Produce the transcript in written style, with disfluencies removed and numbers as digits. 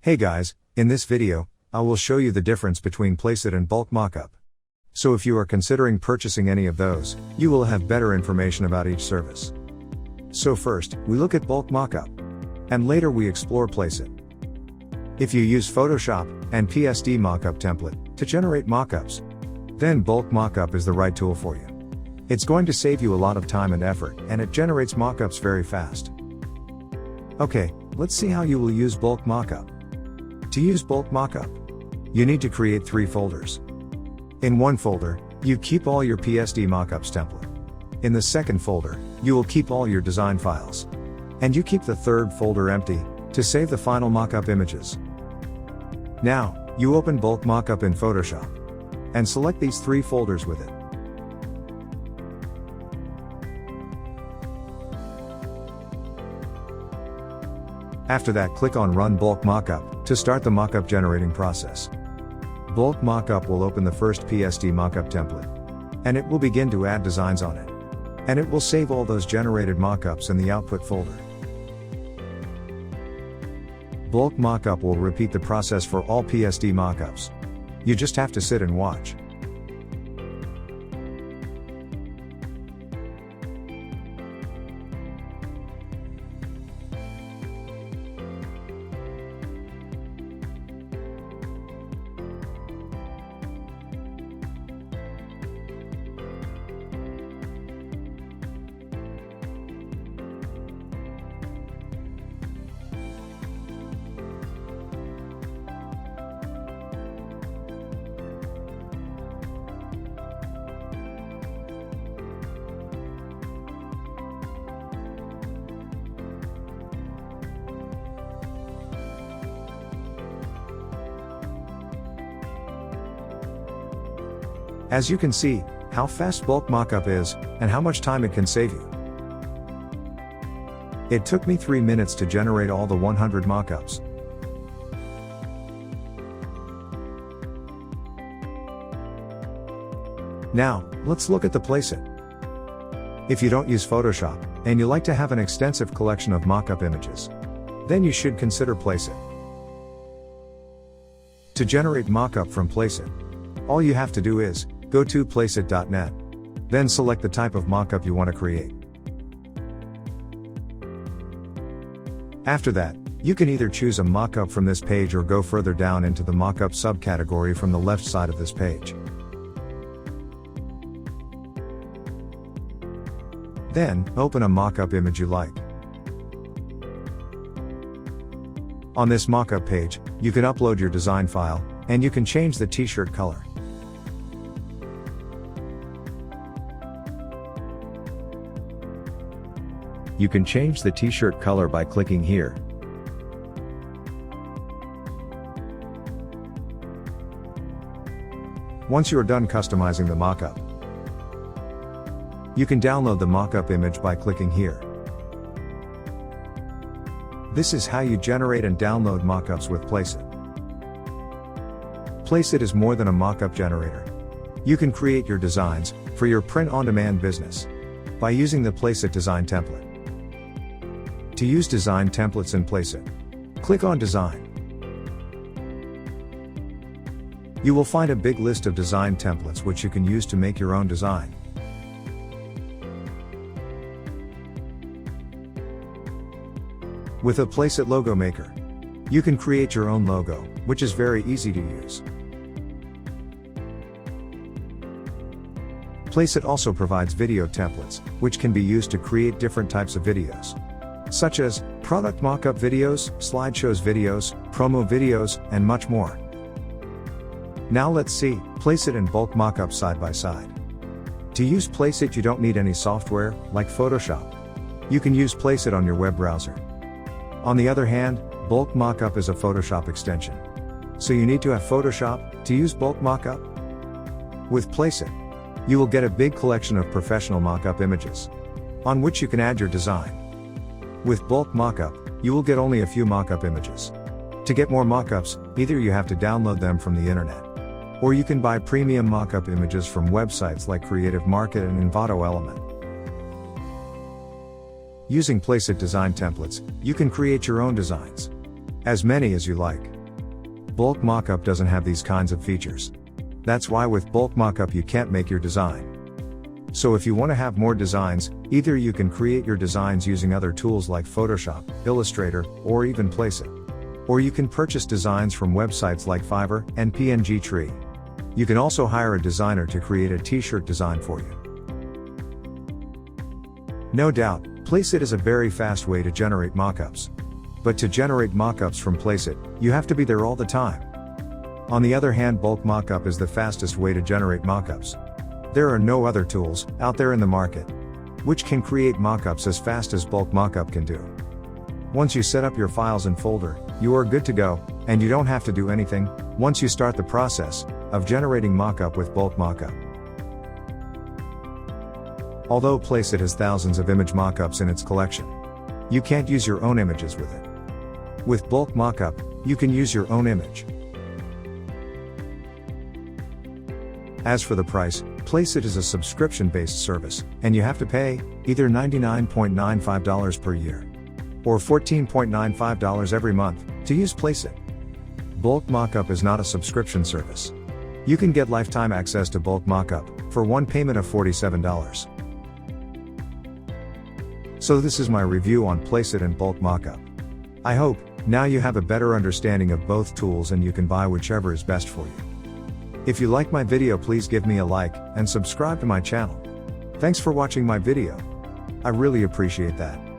Hey guys, in this video, I will show you the difference between Placeit and Bulk Mockup. So if you are considering purchasing any of those, you will have better information about each service. So first, we look at Bulk Mockup. And later we explore Placeit. If you use Photoshop and PSD mockup template to generate mockups, then Bulk Mockup is the right tool for you. It's going to save you a lot of time and effort, and it generates mockups very fast. Okay, let's see how you will use Bulk Mockup. To use Bulk Mockup, you need to create 3 folders. In one folder, you keep all your PSD mockups template. In the second folder, you will keep all your design files. And you keep the third folder empty, to save the final mockup images. Now, you open Bulk Mockup in Photoshop. And select these 3 folders with it. After that, click on Run Bulk Mockup to start the mockup generating process. Bulk Mockup will open the first PSD mockup template. And it will begin to add designs on it. And it will save all those generated mockups in the output folder. Bulk Mockup will repeat the process for all PSD mockups. You just have to sit and watch. As you can see, how fast Bulk Mockup is, and how much time it can save you. It took me 3 minutes to generate all the 100 mockups. Now, let's look at the Placeit. If you don't use Photoshop, and you like to have an extensive collection of mockup images, then you should consider Placeit. To generate mockup from Placeit, all you have to do is, go to placeit.net. Then select the type of mockup you want to create. After that, you can either choose a mockup from this page or go further down into the mockup subcategory from the left side of this page. Then, open a mockup image you like. On this mockup page, you can upload your design file, and you can change the t-shirt color. You can change the t-shirt color by clicking here. Once you are done customizing the mockup, you can download the mockup image by clicking here. This is how you generate and download mockups with Placeit. Placeit is more than a mockup generator. You can create your designs for your print-on-demand business by using the Placeit design template. To use design templates in Placeit, click on Design. You will find a big list of design templates which you can use to make your own design. With a Placeit logo maker, you can create your own logo, which is very easy to use. Placeit also provides video templates, which can be used to create different types of videos, such as product mockup videos, slideshows videos, promo videos, and much more. Now let's see Placeit and Bulk Mockup side by side. To use Placeit, you don't need any software, like Photoshop. You can use Placeit on your web browser. On the other hand, Bulk Mockup is a Photoshop extension. So you need to have Photoshop to use Bulk Mockup. With Placeit, you will get a big collection of professional mockup images, on which you can add your design. With Bulk Mockup, you will get only a few mockup images. To get more mockups, either you have to download them from the internet, or you can buy premium mockup images from websites like Creative Market and Envato Element. Using Placeit design templates, you can create your own designs. As many as you like. Bulk Mockup doesn't have these kinds of features. That's why with Bulk Mockup you can't make your design. So if you want to have more designs, either you can create your designs using other tools like Photoshop, Illustrator, or even Placeit. Or you can purchase designs from websites like Fiverr and PNG Tree. You can also hire a designer to create a t-shirt design for you. No doubt, Placeit is a very fast way to generate mockups. But to generate mockups from Placeit, you have to be there all the time. On the other hand, Bulk Mockup is the fastest way to generate mockups. There are no other tools out there in the market which can create mockups as fast as Bulk Mockup can do. Once you set up your files and folder, you are good to go, and you don't have to do anything once you start the process of generating mockup with Bulk Mockup. Although Placeit has thousands of image mockups in its collection, you can't use your own images with it. With Bulk Mockup, you can use your own image. As for the price, Placeit is a subscription-based service, and you have to pay either $99.95 per year or $14.95 every month to use Placeit. Bulk Mockup is not a subscription service. You can get lifetime access to Bulk Mockup for one payment of $47. So this is my review on Placeit and Bulk Mockup. I hope now you have a better understanding of both tools and you can buy whichever is best for you. If you like my video, please give me a like and subscribe to my channel. Thanks for watching my video. I really appreciate that.